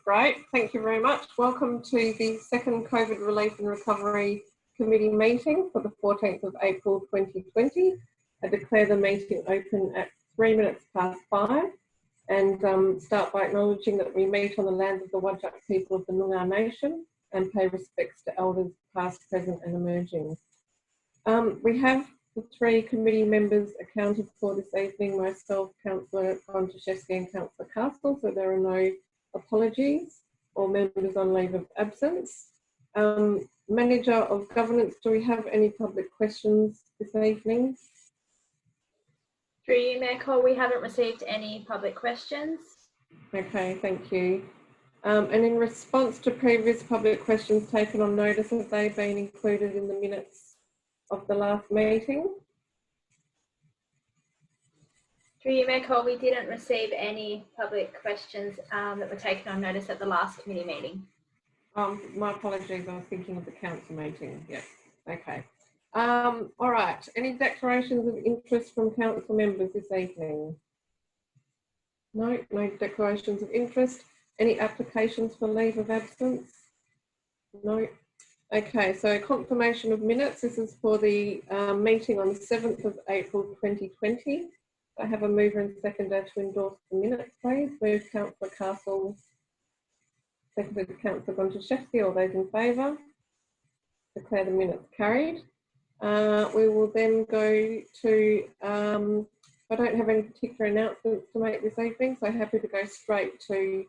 great. Thank you very much. Welcome to the second COVID Relief and Recovery Committee meeting for the 14th of April 2020. I declare the meeting open at 5:03 and start by acknowledging that we meet on the lands of the Whadjuk people of the Noongar Nation and pay respects to elders past, present and emerging. We have the three committee members accounted for this evening, myself, Councillor Gontaszewski and Councillor Castle, so there are no apologies or members on leave of absence. Manager of Governance, do we have any public questions this evening? Through you, Mayor Cole, we haven't received any public questions. Okay, thank you. And in response to previous public questions taken on notice, have they been included in the minutes of the last meeting? Through you, Mayor Cole, we didn't receive any public questions that were taken on notice at the last committee meeting. My apologies, I was thinking of the council meeting. Yes, okay. All right, any declarations of interest from council members this evening? No, no declarations of interest. Any applications for leave of absence? No. Okay, so confirmation of minutes. This is for the meeting on the 7th of April 2020. I have a mover and seconder to endorse the minutes, please. Move Councillor Castle, seconded Councillor Gontaszewski. All those in favour? Declare the minutes carried. We will then go to, I don't have any particular announcements to make this evening, so I'm happy to go straight to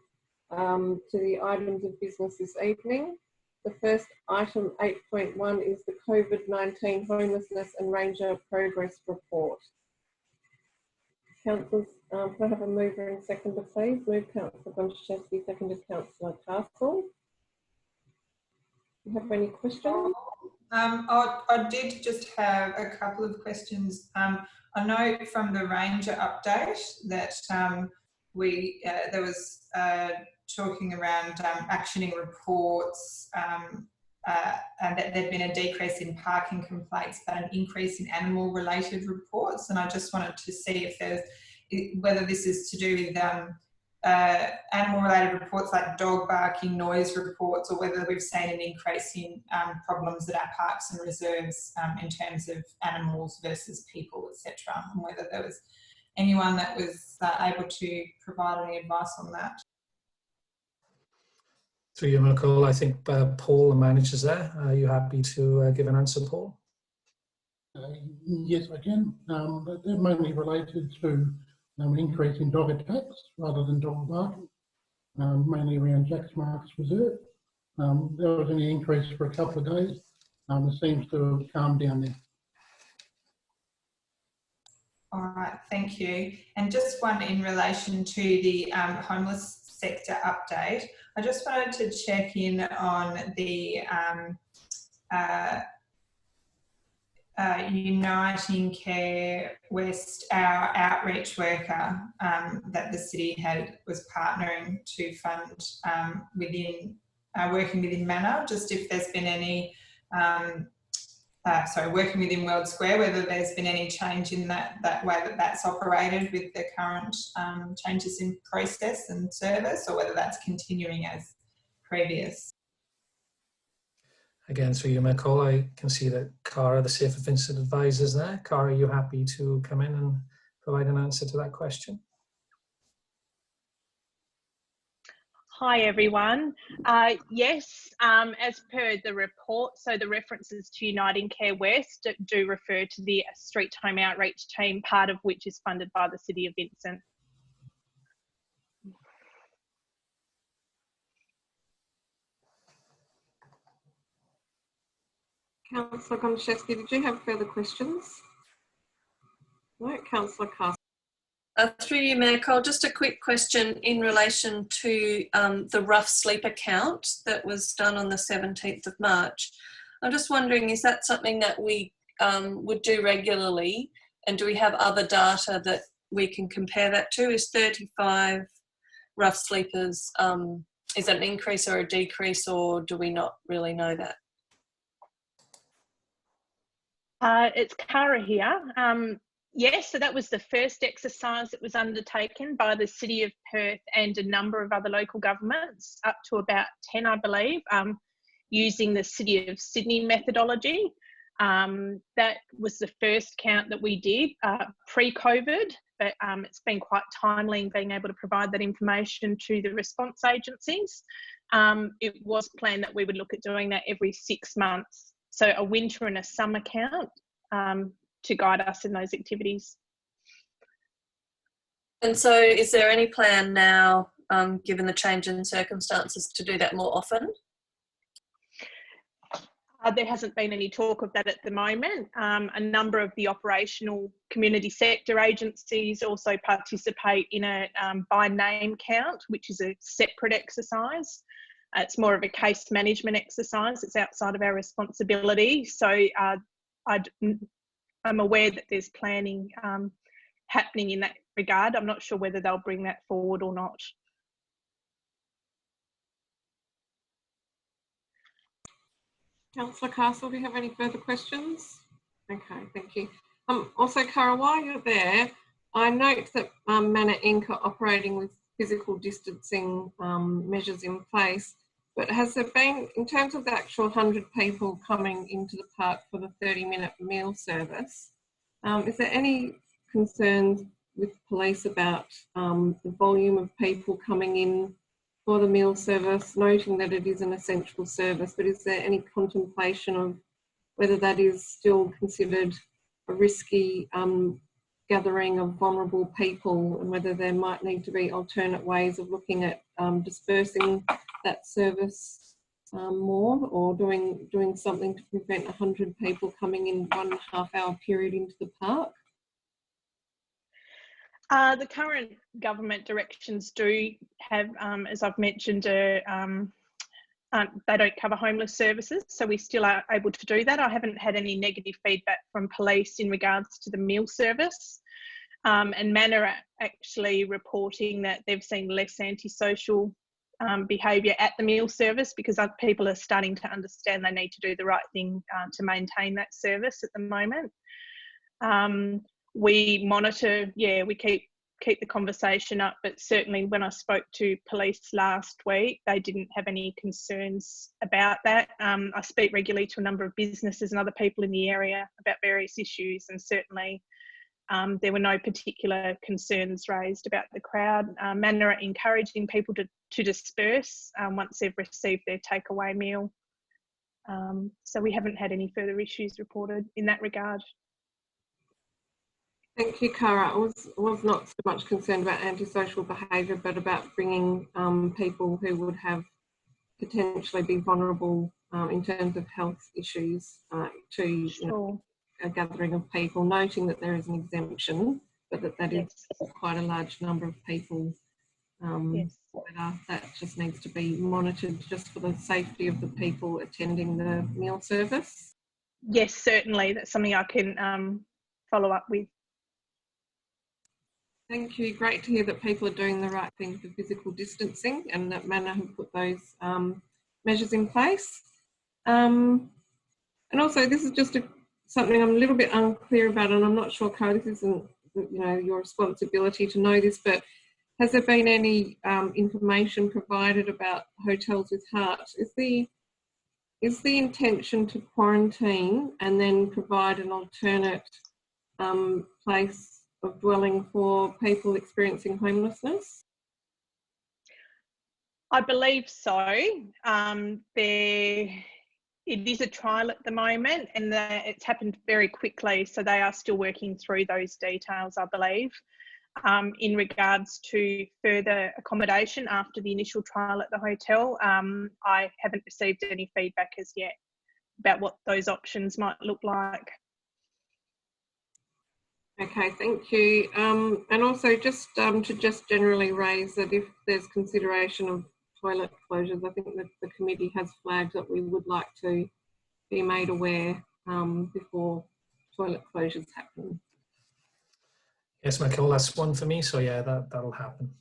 the items of business this evening. The first item, 8.1, is the COVID-19 Homelessness and Ranger Progress Report. Councillors, can I have a mover and seconder, please? Move Councillor Gontaszewski, seconded Councillor Castle. Do you have any questions? I did just have a couple of questions. I know from the Ranger update that there was talking around actioning reports and that there'd been a decrease in parking complaints but an increase in animal related reports, and I just wanted to see if there's whether this is to do with animal related reports like dog barking, noise reports, or whether we've seen an increase in problems at our parks and reserves in terms of animals versus people, etc., and whether there was anyone that was able to provide any advice on that. Through you, Nicole, I think Paul, the manager's there. Are you happy to give an answer, Paul? Yes, I can. But they're mainly related to an increase in dog attacks rather than dog barking, mainly around Jack's Marks Reserve. There was an increase for a couple of days. It seems to have calmed down there. All right, thank you. And just one in relation to the homeless sector update. I just wanted to check in on the Uniting Care West, our outreach worker that the city was partnering to fund working within Manor, just if there's been any, working within World Square, whether there's been any change in that way that's operated with the current changes in process and service, or whether that's continuing as previous. Again, through you, Nicole, I can see that Cara, the Safe Vincent advisor, is there. Cara, are you happy to come in and provide an answer to that question? Hi everyone. Yes, as per the report, so the references to Uniting Care West do refer to the Street Home Outreach team, part of which is funded by the City of Vincent. Councillor Gontaszewski, did you have further questions? No, Councillor Castle. Through you, Mayor Cole, just a quick question in relation to the rough sleeper count that was done on the 17th of March. I'm just wondering, is that something that we would do regularly, and do we have other data that we can compare that to? Is 35 rough sleepers, is that an increase or a decrease, or do we not really know that? It's Cara here. Yes, so that was the first exercise that was undertaken by the City of Perth and a number of other local governments, up to about 10, I believe, using the City of Sydney methodology. That was the first count that we did pre-COVID, but it's been quite timely in being able to provide that information to the response agencies. It was planned that we would look at doing that every 6 months, so a winter and a summer count, to guide us in those activities. And so is there any plan now, given the change in circumstances, to do that more often? There hasn't been any talk of that at the moment. A number of the operational community sector agencies also participate in a by name count, which is a separate exercise. It's more of a case management exercise. It's outside of our responsibility. So I'm aware that there's planning happening in that regard. I'm not sure whether they'll bring that forward or not. Councillor Castle, do you have any further questions? Okay, thank you. Also, Cara, while you're there, I note that Manor Inc. are operating with physical distancing measures in place, but has there been, in terms of the actual 100 people coming into the park for the 30-minute meal service, is there any concerns with police about the volume of people coming in for the meal service, noting that it is an essential service, but is there any contemplation of whether that is still considered a risky gathering of vulnerable people, and whether there might need to be alternate ways of looking at dispersing that service more, or doing something to prevent 100 people coming in 1.5 hour period into the park? The current government directions do have, as I've mentioned, they don't cover homeless services, so we still are able to do that. I haven't had any negative feedback from police in regards to the meal service. And Manor are actually reporting that they've seen less antisocial behaviour at the meal service, because other people are starting to understand they need to do the right thing to maintain that service at the moment. We monitor, we keep the conversation up, but certainly when I spoke to police last week, they didn't have any concerns about that. I speak regularly to a number of businesses and other people in the area about various issues, and certainly there were no particular concerns raised about the crowd. Manor are encouraging people to disperse once they've received their takeaway meal. So we haven't had any further issues reported in that regard. Thank you, Cara. I was not so much concerned about antisocial behaviour, but about bringing people who would have potentially be vulnerable in terms of health issues to a gathering of people, noting that there is an exemption, but that is quite a large number of people. Whether that just needs to be monitored just for the safety of the people attending the meal service. Yes, certainly. That's something I can follow up with. Thank you. Great to hear that people are doing the right thing for physical distancing, and that Manor have put those measures in place. And also, this is just something I'm a little bit unclear about, and I'm not sure, Cara, this isn't your responsibility to know this, but has there been any information provided about hotels with hearts? Is the intention to quarantine and then provide an alternate place of dwelling for people experiencing homelessness? I believe so. It is a trial at the moment, and it's happened very quickly, so they are still working through those details, I believe. In regards to further accommodation after the initial trial at the hotel, I haven't received any feedback as yet about what those options might look like. Okay, thank you. And also just to generally raise that if there's consideration of toilet closures, I think that the committee has flagged that we would like to be made aware before toilet closures happen. Yes, Michael, that's one for me. So yeah, that'll happen.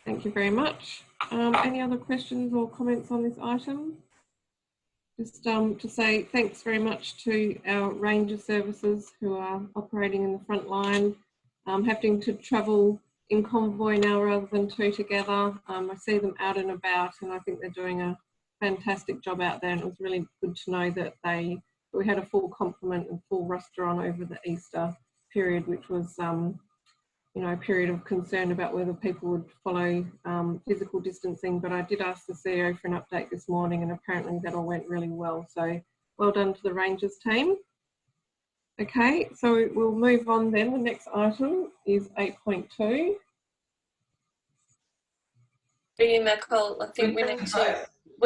Thank you very much. Any other questions or comments on this item? Just to say thanks very much to our ranger services who are operating in the front line, having to travel in convoy now rather than two together. I see them out and about, and I think they're doing a fantastic job out there. And it was really good to know that we had a full complement and full roster on over the Easter period, which was you know, a period of concern about whether people would follow physical distancing. But I did ask the CEO for an update this morning, and apparently that all went really well. So well done to the Rangers team. Okay, so we'll move on then. The next item is 8.2. Through you, Nicole, I think we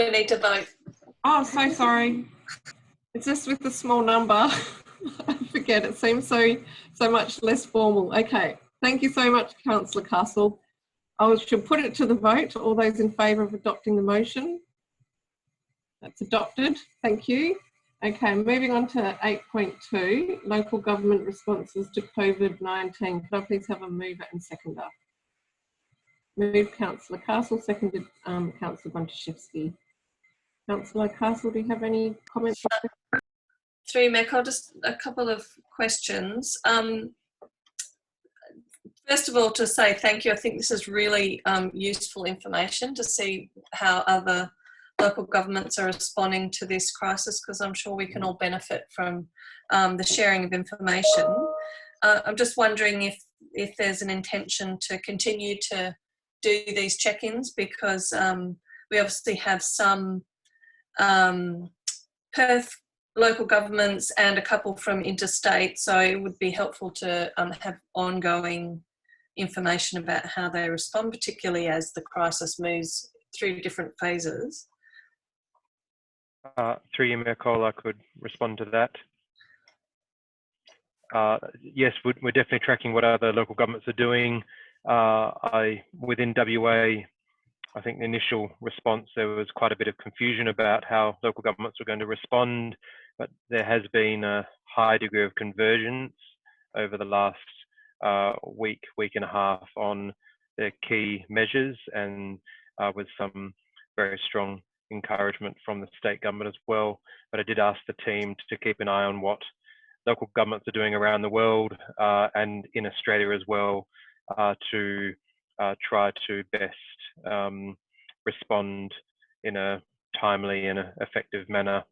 need to vote. Oh, so sorry. It's just with the small number. I forget, it seems so much less formal. Okay, thank you so much, Councillor Castle. I should put it to the vote. All those in favour of adopting the motion? That's adopted, thank you. Okay, moving on to 8.2, local government responses to COVID-19. Could I please have a mover and seconder? Moved Councillor Castle, seconded Councillor Bontashevsky. Councillor Castle, do you have any comments? Through you, Nicole, just a couple of questions. First of all, to say thank you. I think this is really useful information to see how other local governments are responding to this crisis, because I'm sure we can all benefit from the sharing of information. I'm just wondering if there's an intention to continue to do these check-ins, because we obviously have some Perth local governments and a couple from interstate, so it would be helpful to have ongoing information about how they respond, particularly as the crisis moves through different phases. Through you, Nicole, I could respond to that. Yes, we're definitely tracking what other local governments are doing. Within WA, I think the initial response, there was quite a bit of confusion about how local governments were going to respond, but there has been a high degree of convergence over the last week and a half on their key measures, and with some very strong encouragement from the state government as well. But I did ask the team to keep an eye on what local governments are doing around the world and in Australia as well, to try to best respond in a timely and effective manner,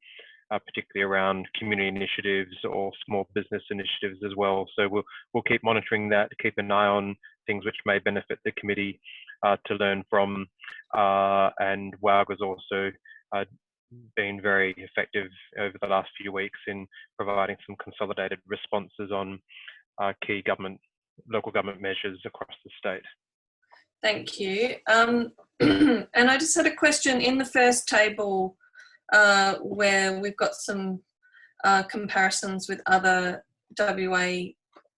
particularly around community initiatives or small business initiatives as well. So we'll keep monitoring that, keep an eye on things which may benefit the committee to learn from, and WAG has also been very effective over the last few weeks in providing some consolidated responses on key local government measures across the state. Thank you. And I just had a question in the first table where we've got some comparisons with other WA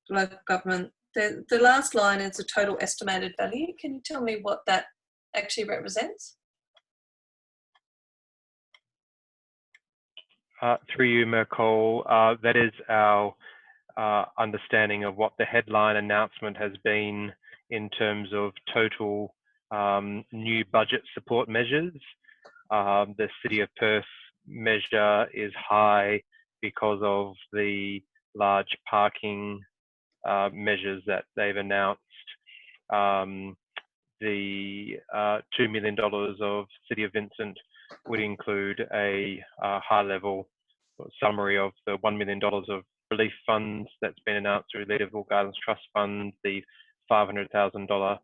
local government. The last line is a total estimated value. Can you tell me what that actually represents? Through you, Nicole, that is our understanding of what the headline announcement has been in terms of total new budget support measures. The City of Perth measure is high because of the large parking measures that they've announced. The $2 million of City of Vincent would include a high-level summary of the $1 million of relief funds that's been announced through Leederville Gardens Trust Fund, the $500,000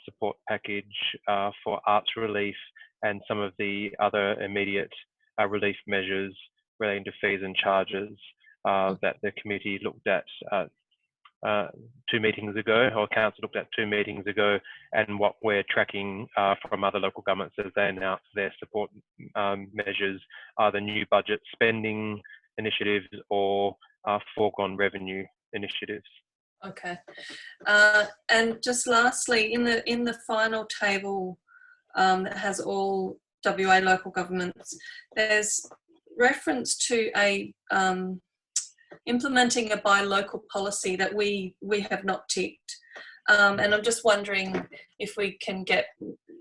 support package for arts relief, and some of the other immediate relief measures relating to fees and charges that the committee looked at 2 meetings ago, or council looked at 2 meetings ago, and what we're tracking from other local governments as they announce their support measures are the new budget spending initiatives or foregone revenue initiatives. Okay, and just lastly, in the final table that has all WA local governments, there's reference to a implementing a buy local policy that we have not ticked, and I'm just wondering if we can get,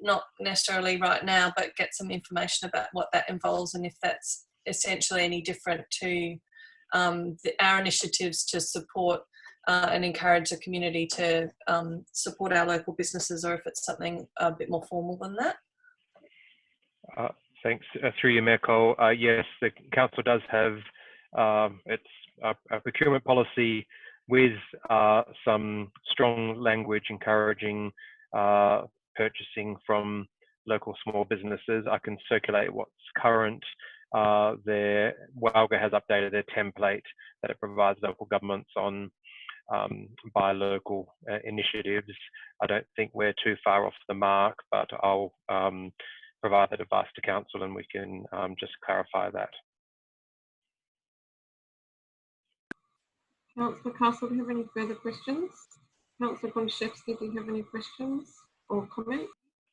not necessarily right now, but get some information about what that involves and if that's essentially any different to our initiatives to support and encourage the community to support our local businesses, or if it's something a bit more formal than that? Thanks. Through you, Mayor Cole. Yes, the council does have its a procurement policy with some strong language encouraging purchasing from local small businesses. I can circulate what's current. WALGA has updated their template that it provides local governments on buy local initiatives. I don't think we're too far off the mark, but I'll provide that advice to council and we can just clarify that. Councillor Castle, do you have any further questions? Councillor Gonchevsky, do you have any questions or comments?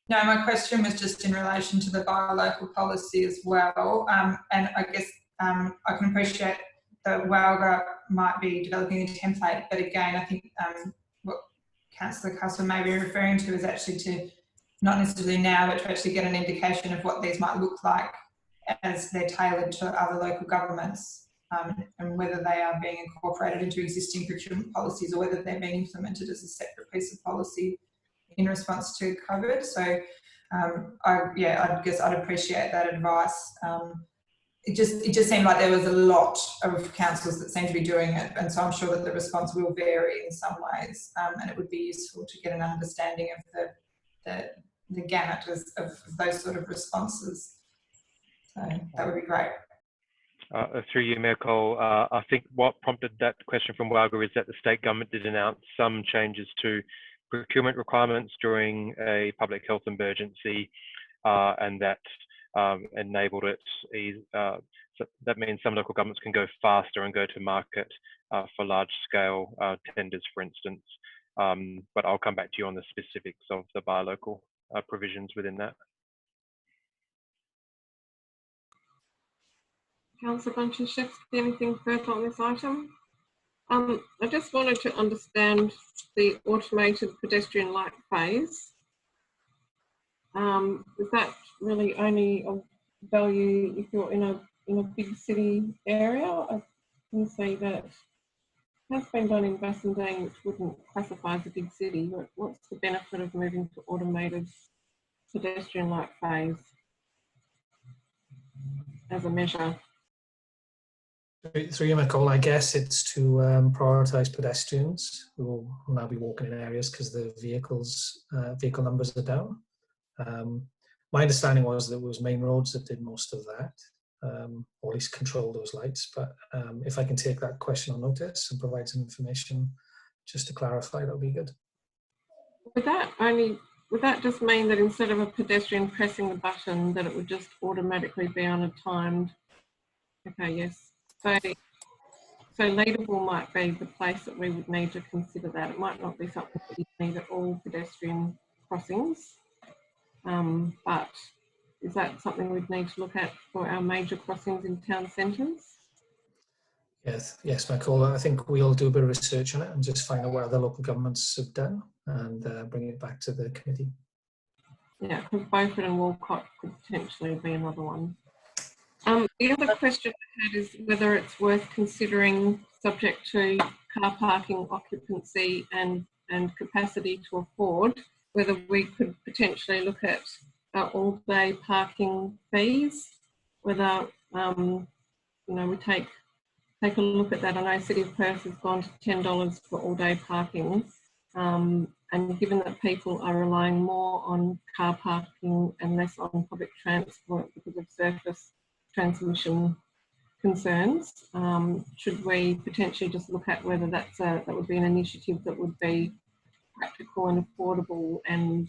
No, my question was just in relation to the buy local policy as well. And I guess I can appreciate that WALGA might be developing a template, but again, I think what Councillor Castle may be referring to is actually to not necessarily now, but to actually get an indication of what these might look like as they're tailored to other local governments, and whether they are being incorporated into existing procurement policies or whether they're being implemented as a separate piece of policy in response to COVID. So I guess I'd appreciate that advice. It just seemed like there was a lot of councils that seem to be doing it, and so I'm sure that the response will vary in some ways, and it would be useful to get an understanding of the gamut of those sort of responses. So that would be great. Through you, Mayor Cole, I think what prompted that question from WALGA is that the state government did announce some changes to procurement requirements during a public health emergency, and that enabled it. So that means some local governments can go faster and go to market for large scale tenders, for instance. But I'll come back to you on the specifics of the buy local provisions within that. Councillor Gonchevsky, anything further on this item? I just wanted to understand the automated pedestrian light phase. Is that really only of value if you're in a big city area? I can see that has been done in Bassendean, which wouldn't classify as a big city. What's the benefit of moving to automated pedestrian light phase as a measure? Through you, Nicole, I guess it's to prioritise pedestrians who will now be walking in areas because the vehicle numbers are down. My understanding was that it was main roads that did most of that, or at least control those lights. But if I can take that question on notice and provide some information just to clarify, that would be good. Would that just mean that instead of a pedestrian pressing the button, that it would just automatically be on a timed? Okay, yes. So Leaderville might be the place that we would need to consider that. It might not be something that you need at all pedestrian crossings, but is that something we'd need to look at for our major crossings in town centres? Yes, Michael. I think we'll do a bit of research on it and just find out what other local governments have done and bring it back to the committee. Yeah, because Beaufort and Walcott could potentially be another one. The other question I had is whether it's worth considering, subject to car parking occupancy and capacity to afford, whether we could potentially look at all-day parking fees, whether we take a look at that. I know City of Perth has gone to $10 for all-day parking, and given that people are relying more on car parking and less on public transport because of surface transmission concerns, should we potentially just look at whether that would be an initiative that would be practical and affordable and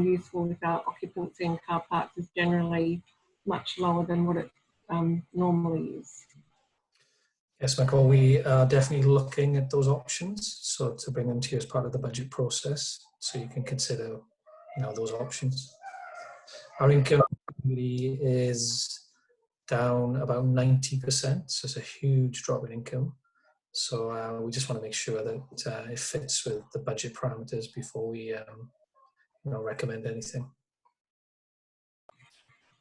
useful if our occupancy in car parks is generally much lower than what it normally is? Yes, Michael, we are definitely looking at those options, so to bring them to you as part of the budget process, so you can consider, those options. Our income is down about 90%, so it's a huge drop in income. So we just want to make sure that it fits with the budget parameters before we recommend anything.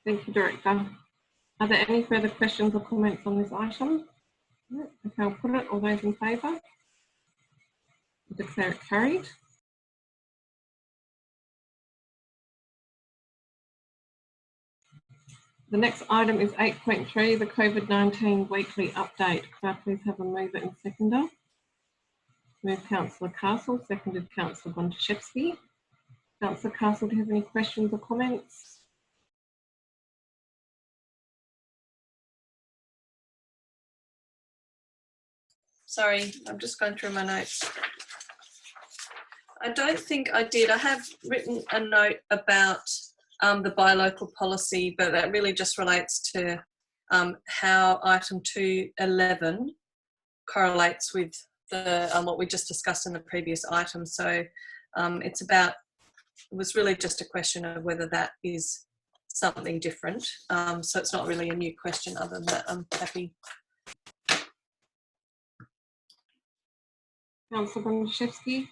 Thank you, Director. Are there any further questions or comments on this item? No. Okay, I'll put it. All those in favour? Declare it carried. The next item is 8.3, the COVID-19 weekly update. Could I please have a mover and seconder? Move Councillor Castle, seconded Councillor Gontaszewski. Councillor Castle, do you have any questions or comments? Sorry, I'm just going through my notes. I don't think I did. I have written a note about the buy local policy, but that really just relates to how item 211 correlates with the what we just discussed in the previous item. So it was really just a question of whether that is something different. So it's not really a new question. Other than that, I'm happy. Councillor Gontaszewski.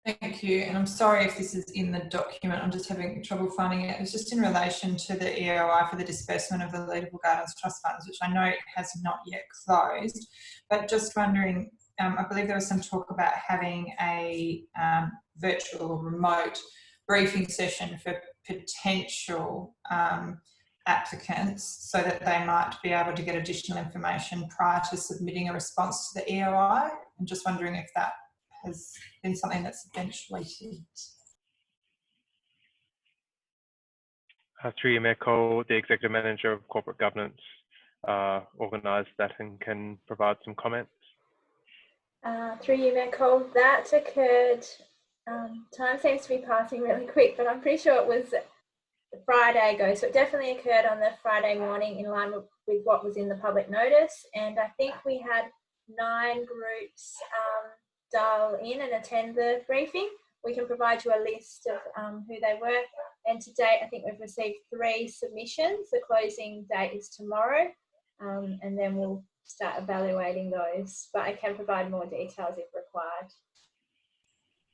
Thank you, and I'm sorry if this is in the document. I'm just having trouble finding it. It was just in relation to the EOI for the disbursement of the Leadable Gardens Trust Funds, which I know has not yet closed, but just wondering, I believe there was some talk about having a virtual or remote briefing session for potential applicants so that they might be able to get additional information prior to submitting a response to the EOI. I'm just wondering if that has been something that's eventuated. Through you, Mayor Cole, the Executive Manager of Corporate Governance organised that and can provide some comments. Through you, Mayor Cole, that occurred, time seems to be passing really quick, but I'm pretty sure it was Friday ago. So it definitely occurred on the Friday morning in line with what was in the public notice. And I think we had 9 groups dial in and attend the briefing. We can provide you a list of who they were. And to date, I think we've received 3 submissions. The closing date is tomorrow, and then we'll start evaluating those. But I can provide more details if required.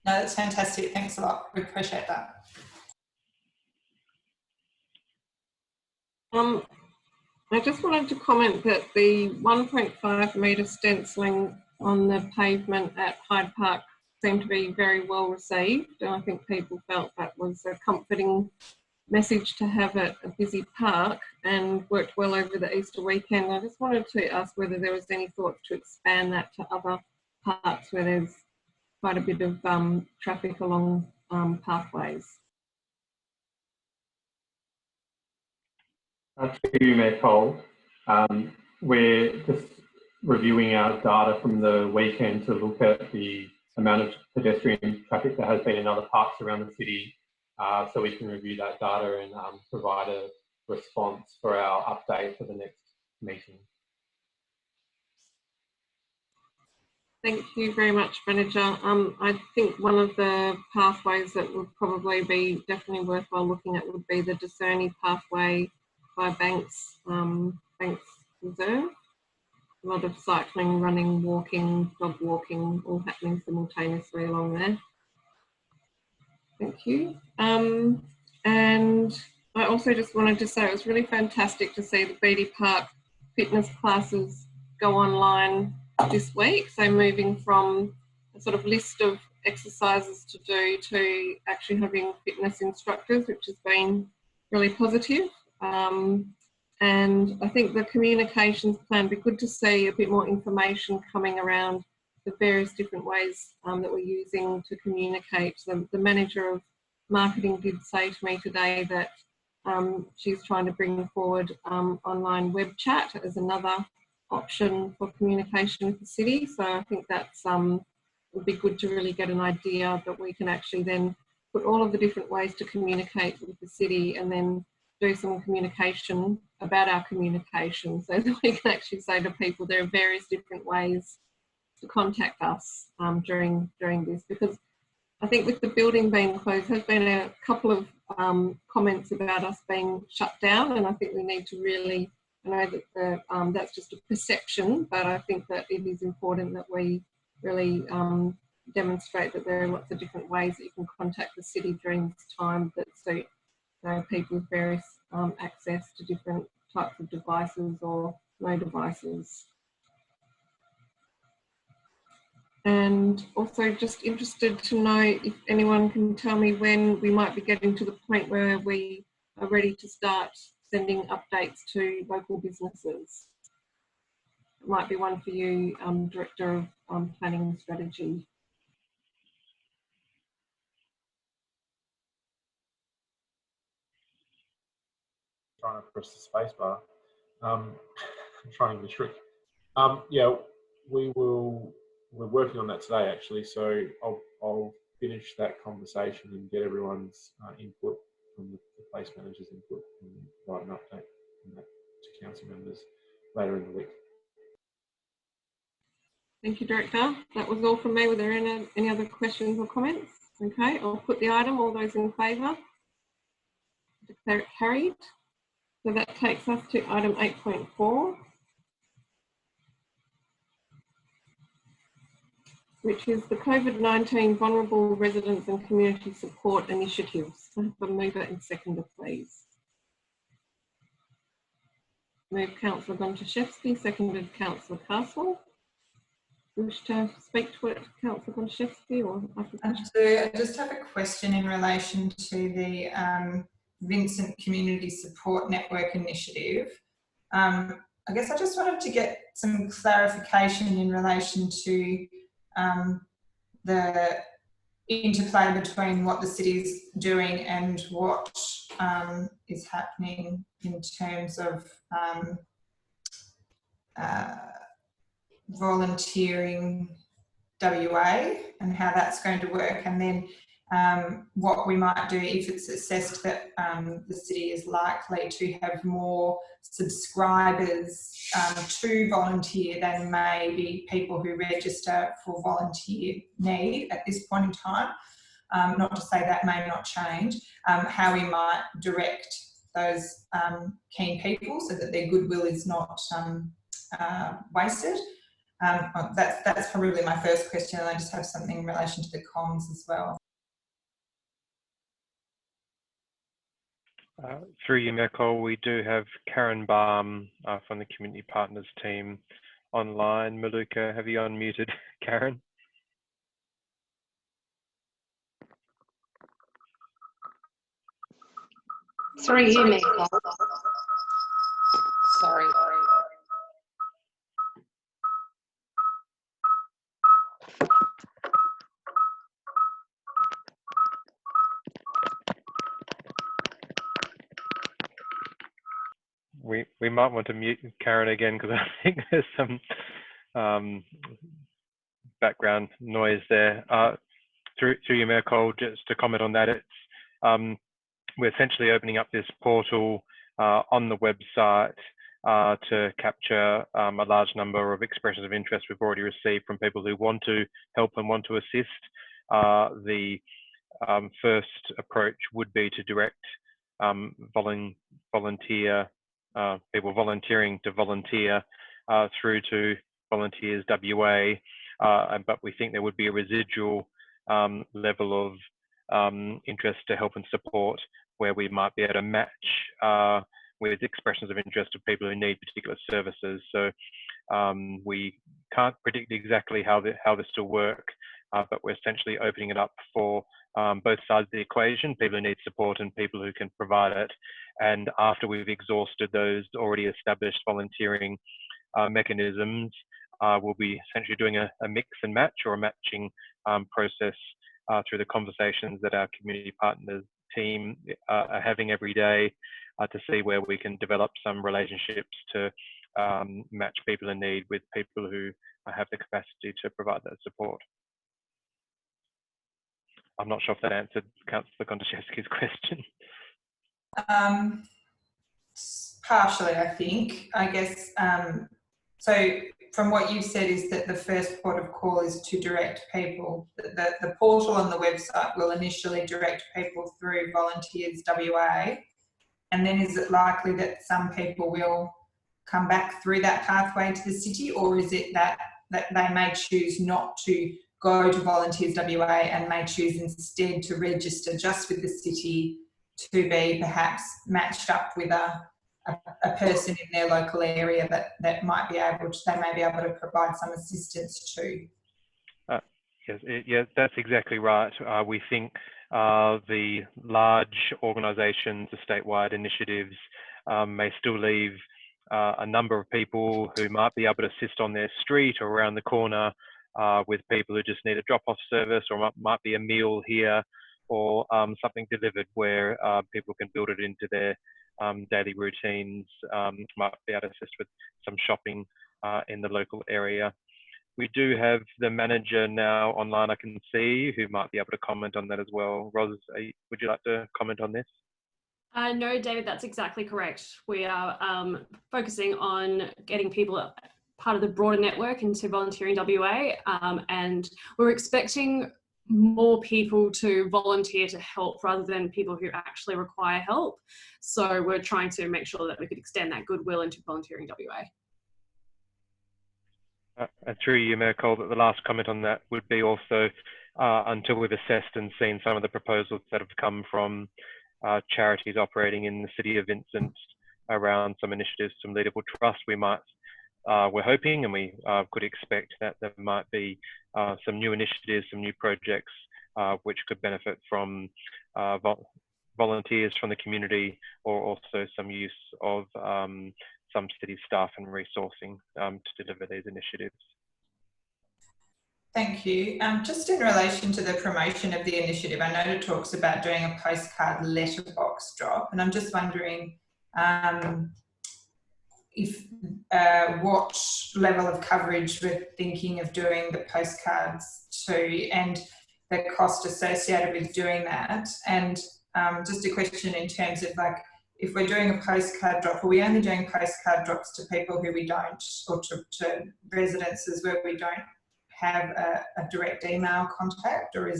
No, that's fantastic. Thanks a lot. We appreciate that. I just wanted to comment that the 1.5 metre stenciling on the pavement at Hyde Park seemed to be very well received, and I think people felt that was a comforting message to have at a busy park, and worked well over the Easter weekend. I just wanted to ask whether there was any thoughts to expand that to other parks where there's quite a bit of traffic along pathways. To you, Mayor Cole, we're just reviewing our data from the weekend to look at the amount of pedestrian traffic that has been in other parks around the city, so we can review that data and provide a response for our update for the next meeting. Thank you very much, Manager. I think one of the pathways that would probably be definitely worthwhile looking at would be the Discerni pathway by Banks Reserve. A lot of cycling, running, walking, dog walking, all happening simultaneously along there. Thank you. And I also just wanted to say it was really fantastic to see the Beatty Park fitness classes go online this week. So moving from a sort of list of exercises to do to actually having fitness instructors, which has been really positive. And I think the communications plan would be good to see a bit more information coming around the various different ways that we're using to communicate. The manager of marketing did say to me today that she's trying to bring forward online web chat as another option for communication with the city. So I think that's would be good to really get an idea that we can actually then put all of the different ways to communicate with the city and then do some communication about our communication so that we can actually say to people there are various different ways to contact us during this, because I think with the building being closed, there's been a couple of comments about us being shut down, and I think we need to really, I know that that's just a perception, but I think that it is important that we really demonstrate that there are lots of different ways that you can contact the city during this time that suit people with various access to different types of devices or no devices. And also just interested to know if anyone can tell me when we might be getting to the point where we are ready to start sending updates to local businesses. It might be one for you, Director of Planning and Strategy. Trying to press the space bar. Trying the trick. Yeah, we're working on that today actually, so I'll finish that conversation and get everyone's input from the place manager's input and provide an update on that to council members later in the week. Thank you, Director. That was all from me. Were there any other questions or comments? Okay, I'll put the item. All those in favour? Declare it carried. So that takes us to item 8.4, which is the COVID-19 Vulnerable Residents and Community Support Initiatives. I have a mover and seconder, please. Move Councillor Gontaszewski, seconded Councillor Castle. Wish to speak to it, Councillor Gontaszewski, or I just have a question in relation to the Vincent Community Support Network Initiative. I guess I just wanted to get some clarification in relation to the interplay between what the city's doing and what is happening in terms of volunteering WA and how that's going to work, and then what we might do if it's assessed that the city is likely to have more subscribers to volunteer than maybe people who register for volunteer need at this point in time. Not to say that may not change, how we might direct those keen people so that their goodwill is not wasted. That's probably my first question, and I just have something in relation to the comms as well. Through you, Nicole, we do have Karen Baum from the Community Partners team online. Maluka, have you unmuted Karen? Through you, Nicole. Sorry. We might want to mute Karen again because I think there's some background noise there. Through you, Mayor Cole, just to comment on that, it's we're essentially opening up this portal on the website to capture a large number of expressions of interest we've already received from people who want to help and want to assist. The first approach would be to direct people volunteering to volunteer through to Volunteers WA, but we think there would be a residual level of interest to help and support where we might be able to match with expressions of interest of people who need particular services. So we can't predict exactly how this will work, but we're essentially opening it up for both sides of the equation, people who need support and people who can provide it. And after we've exhausted those already established volunteering mechanisms, we'll be essentially doing a mix and match or a matching process through the conversations that our community partners team are having every day to see where we can develop some relationships to match people in need with people who have the capacity to provide that support. I'm not sure if that answered Councillor Gontaszewski's question. Partially, I think. I guess, so from what you've said is that the first port of call is to direct people. The portal on the website will initially direct people through Volunteers WA, and then is it likely that some people will come back through that pathway to the city, or is it that they may choose not to go to Volunteers WA and may choose instead to register just with the city to be perhaps matched up with a person in their local area that might be able to, they may be able to provide some assistance to. Yes, that's exactly right. We think the large organisations, the statewide initiatives, may still leave a number of people who might be able to assist on their street or around the corner with people who just need a drop-off service, or might be a meal here, or something delivered where people can build it into their daily routines, might be able to assist with some shopping in the local area. We do have the manager now online, I can see, who might be able to comment on that as well. Roz, would you like to comment on this? No, David, that's exactly correct. We are focusing on getting people part of the broader network into Volunteering WA, and we're expecting more people to volunteer to help rather than people who actually require help. So we're trying to make sure that we could extend that goodwill into Volunteering WA. And through you, Mayor Cole, that the last comment on that would be also until we've assessed and seen some of the proposals that have come from charities operating in the city of Vincent around some initiatives, some leadable trust, we might, we're hoping and we could expect that there might be some new initiatives, some new projects which could benefit from volunteers from the community, or also some use of some city staff and resourcing to deliver these initiatives. Thank you. Just in relation to the promotion of the initiative, I know it talks about doing a postcard letterbox drop, and I'm just wondering if what level of coverage we're thinking of doing the postcards to, and the cost associated with doing that. And just a question in terms of, like, if we're doing a postcard drop, are we only doing postcard drops to people who we don't, or to residences where we don't have a direct email contact, or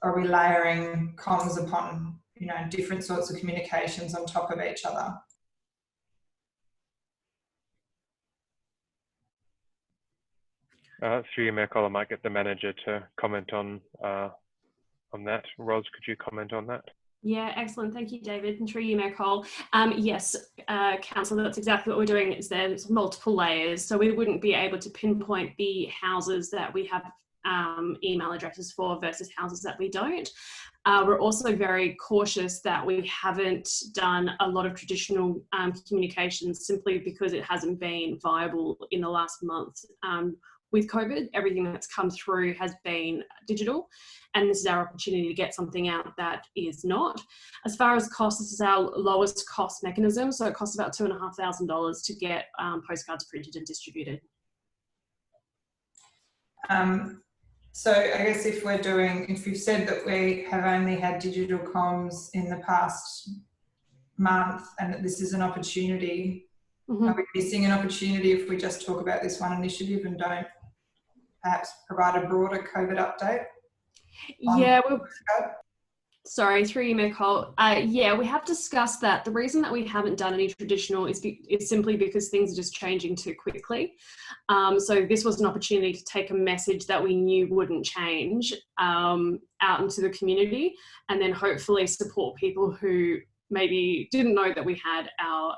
are we layering comms upon, you know, different sorts of communications on top of each other? Through you, Mayor Cole, I might get the manager to comment on that. Roz, could you comment on that? Yeah, excellent. Thank you, David. And through you, Mayor Cole. Yes, Councillor, that's exactly what we're doing. Is there's multiple layers, so we wouldn't be able to pinpoint the houses that we have email addresses for versus houses that we don't. We're also very cautious that we haven't done a lot of traditional communications simply because it hasn't been viable in the last month. With COVID, everything that's come through has been digital, and this is our opportunity to get something out that is not. As far as cost, this is our lowest cost mechanism, so it costs about $2,500 to get postcards printed and distributed. So I guess if you've said that we have only had digital comms in the past month and that this is an opportunity, are we missing an opportunity if we just talk about this one initiative and don't perhaps provide a broader COVID update? Yeah, sorry, through you, Mayor Cole. Yeah, we have discussed that. The reason that we haven't done any traditional is simply because things are just changing too quickly. So this was an opportunity to take a message that we knew wouldn't change out into the community, and then hopefully support people who maybe didn't know that we had our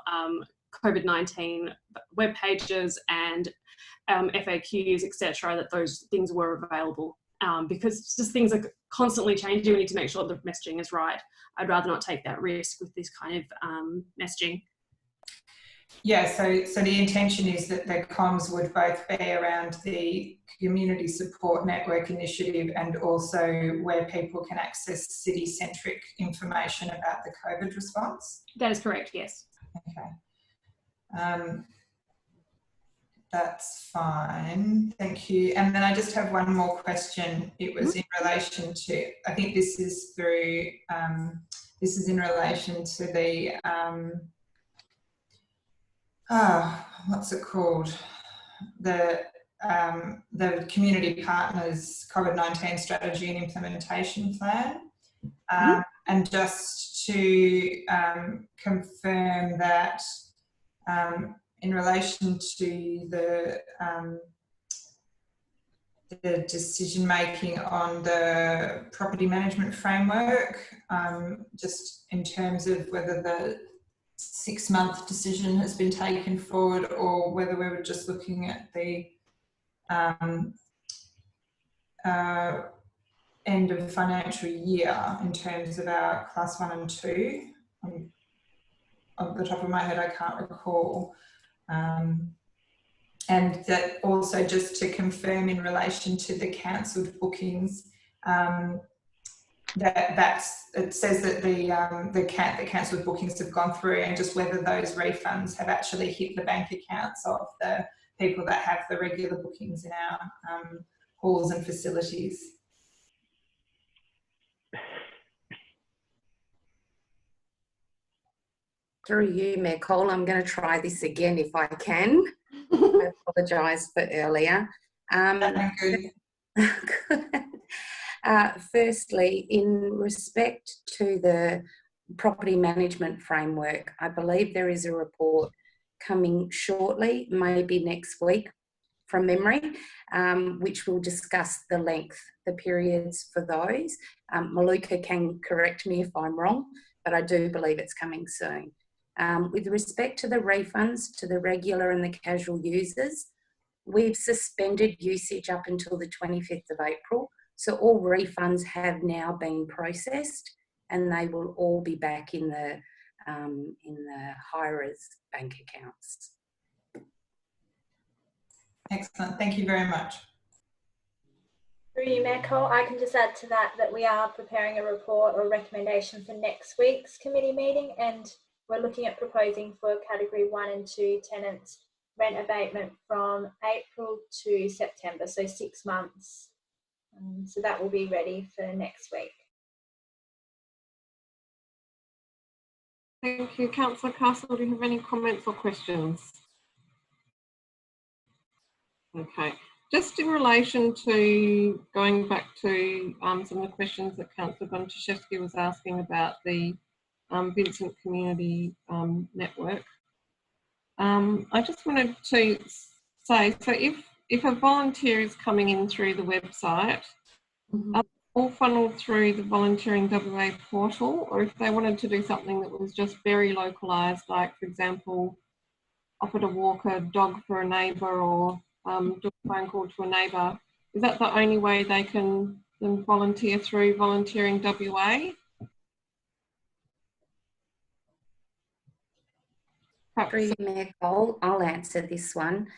COVID-19 web pages and FAQs, etc., that those things were available. Because just things are constantly changing, we need to make sure the messaging is right. I'd rather not take that risk with this kind of messaging. Yeah, so the intention is that the comms would both be around the Community Support Network initiative and also where people can access city-centric information about the COVID response? That is correct, yes. Okay. That's fine, thank you. And then I just have one more question. It was in relation to, I think this is through, this is in relation to the, what's it called? The Community Partners COVID-19 Strategy and Implementation Plan. And just to confirm that in relation to the the decision making on the property management framework, just in terms of whether the 6-month decision has been taken forward or whether we were just looking at the end of the financial year in terms of our class 1 and 2. Off the top of my head, I can't recall. And that also, just to confirm in relation to the cancelled bookings, it says that the cancelled bookings have gone through, and just whether those refunds have actually hit the bank accounts of the people that have the regular bookings in our halls and facilities. Through you, Mayor Cole, I'm going to try this again if I can. I apologise for earlier. Firstly, in respect to the property management framework, I believe there is a report coming shortly, maybe next week from memory, which will discuss the length, the periods for those. Maluka can correct me if I'm wrong, but I do believe it's coming soon. With respect to the refunds to the regular and the casual users, we've suspended usage up until the 25th of April. So all refunds have now been processed, and they will all be back in the hirers' bank accounts. Excellent, thank you very much. Through you, Mayor Cole, I can just add to that we are preparing a report or recommendation for next week's committee meeting, and we're looking at proposing for category 1 and 2 tenants rent abatement from April to September, so 6 months. So that will be ready for next week. Thank you. Councillor Castle, do you have any comments or questions? Okay. Just in relation to going back to some of the questions that Councillor Gonczewski was asking about the Vincent Community Network. I just wanted to say, so if a volunteer is coming in through the website, are they all funneled through the Volunteering WA portal, or if they wanted to do something that was just very localised, like, for example, offer to walk a dog for a neighbour or do a phone call to a neighbour, is that the only way they can then volunteer through Volunteering WA? Through you, Mayor Cole, I'll answer this one.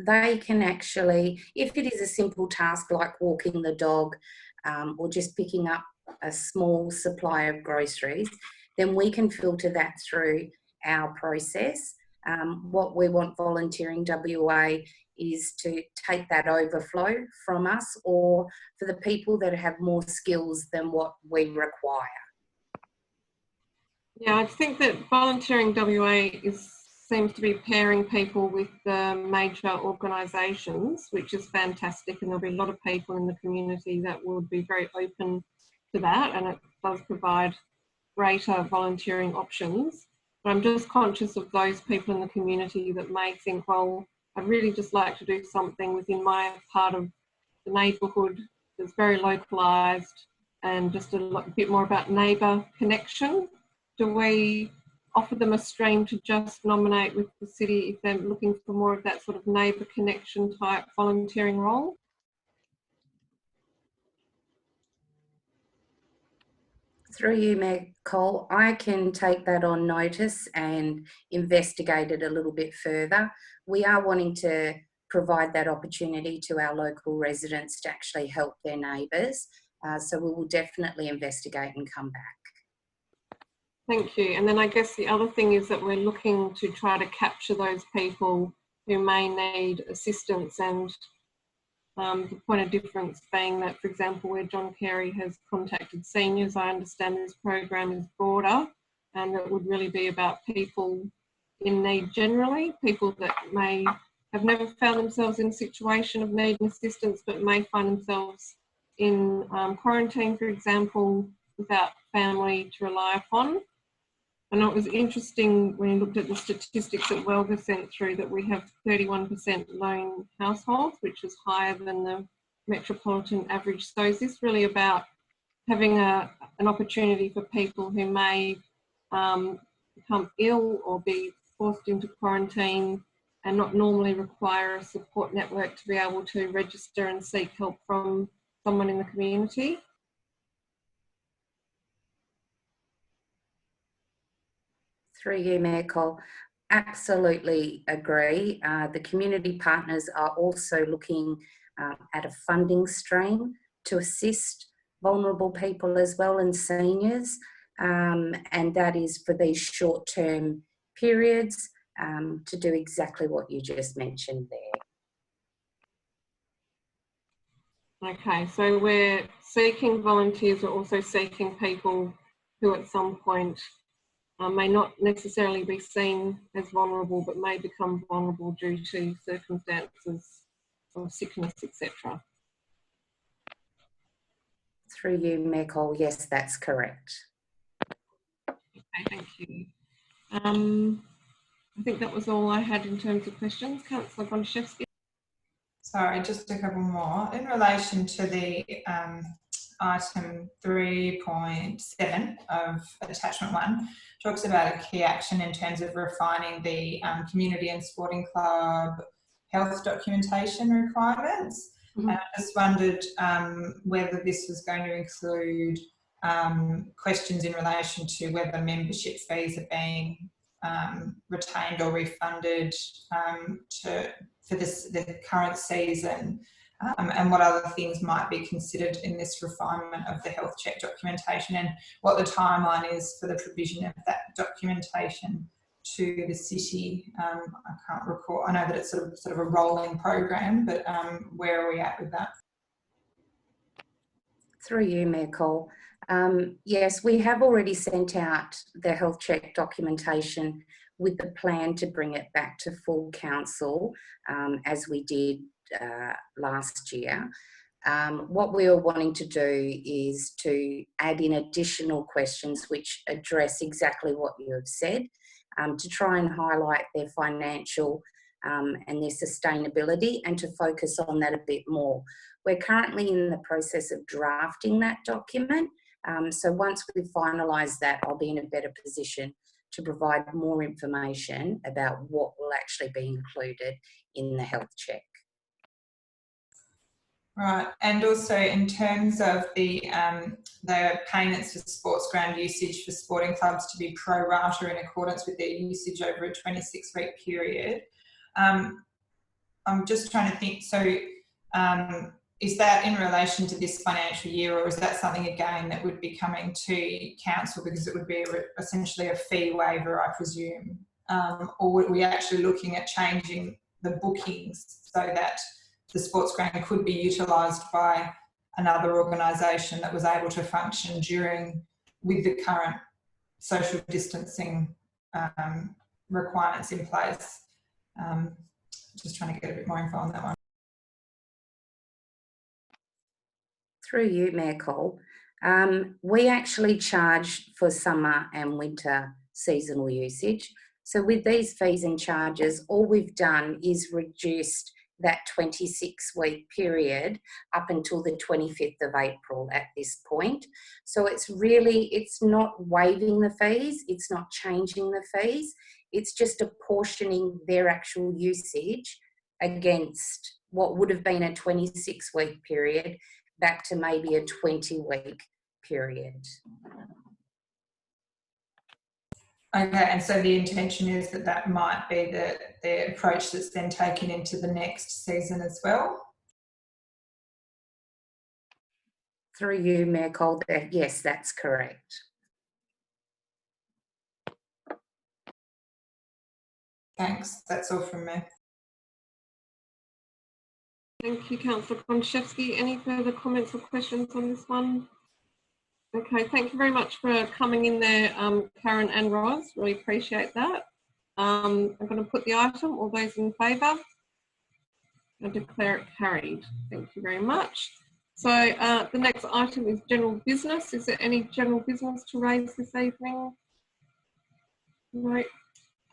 They can actually, if it is a simple task like walking the dog or just picking up a small supply of groceries, then we can filter that through our process. What we want Volunteering WA is to take that overflow from us, or for the people that have more skills than what we require. Yeah, I think that Volunteering WA seems to be pairing people with the major organisations, which is fantastic, and there'll be a lot of people in the community that would be very open to that, and it does provide greater volunteering options. But I'm just conscious of those people in the community that may think, well, I'd really just like to do something within my part of the neighbourhood that's very localised and just a bit more about neighbour connection. Do we offer them a stream to just nominate with the city if they're looking for more of that sort of neighbour connection type volunteering role? Through you, Mayor Cole, I can take that on notice and investigate it a little bit further. We are wanting to provide that opportunity to our local residents to actually help their neighbours. So we will definitely investigate and come back. Thank you. And then I guess the other thing is that we're looking to try to capture those people who may need assistance, and the point of difference being that, for example, where John Carey has contacted seniors, I understand this program is broader, and it would really be about people in need generally, people that may have never found themselves in a situation of needing assistance but may find themselves in quarantine, for example, without family to rely upon. And it was interesting when you looked at the statistics that Welga sent through that we have 31% lone households, which is higher than the metropolitan average. So is this really about having an opportunity for people who may become ill or be forced into quarantine and not normally require a support network to be able to register and seek help from someone in the community? Through you, Mayor Cole. Absolutely agree. The community partners are also looking at a funding stream to assist vulnerable people as well and seniors, and that is for these short-term periods to do exactly what you just mentioned there. Okay, so we're seeking volunteers, we're also seeking people who at some point may not necessarily be seen as vulnerable, but may become vulnerable due to circumstances of sickness, etc. Through you, Mayor Cole, yes, that's correct. Okay, thank you. I think that was all I had in terms of questions. Councillor Gonchevsky. Sorry, just a couple more. In relation to the item 3.7 of attachment 1, talks about a key action in terms of refining the community and sporting club health documentation requirements. And I just wondered whether this was going to include questions in relation to whether membership fees are being retained or refunded for the current season, and what other things might be considered in this refinement of the health check documentation, and what the timeline is for the provision of that documentation to the city. I can't recall. I know that it's sort of a rolling program, but where are we at with that? Through you, Mayor Cole. Yes, we have already sent out the health check documentation with the plan to bring it back to full council, as we did last year. What we are wanting to do is to add in additional questions which address exactly what you have said, to try and highlight their financial and their sustainability, and to focus on that a bit more. We're currently in the process of drafting that document. So once we finalise that, I'll be in a better position to provide more information about what will actually be included in the health check. Right, and also in terms of the payments for sports ground usage for sporting clubs to be pro rata in accordance with their usage over a 26-week period, I'm just trying to think, so is that in relation to this financial year, or is that something again that would be coming to council, because it would be essentially a fee waiver, I presume, or would we actually looking at changing the bookings so that the sports ground could be utilised by another organisation that was able to function with the current social distancing requirements in place? Just trying to get a bit more info on that one. Through you, Mayor Cole. We actually charge for summer and winter seasonal usage. So with these fees and charges, all we've done is reduced that 26-week period up until the 25th of April at this point. So it's not waiving the fees, it's not changing the fees, it's just apportioning their actual usage against what would have been a 26-week period back to maybe a 20-week period. Okay, and so the intention is that that might be the approach that's then taken into the next season as well? Through you, Mayor Cole, yes, that's correct. Thanks, that's all from me. Thank you, Councillor Gonchevsky. Any further comments or questions on this one? Okay, thank you very much for coming in there, Karen and Roz. Really appreciate that. I'm going to put the item. All those in favour? I declare it carried. Thank you very much. So the next item is general business. Is there any general business to raise this evening? Right.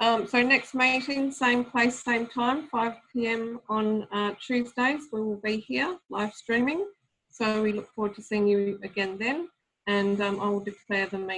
So next meeting, same place, same time, 5 p.m. on Tuesdays. We will be here live streaming. So we look forward to seeing you again then. And I will declare the meeting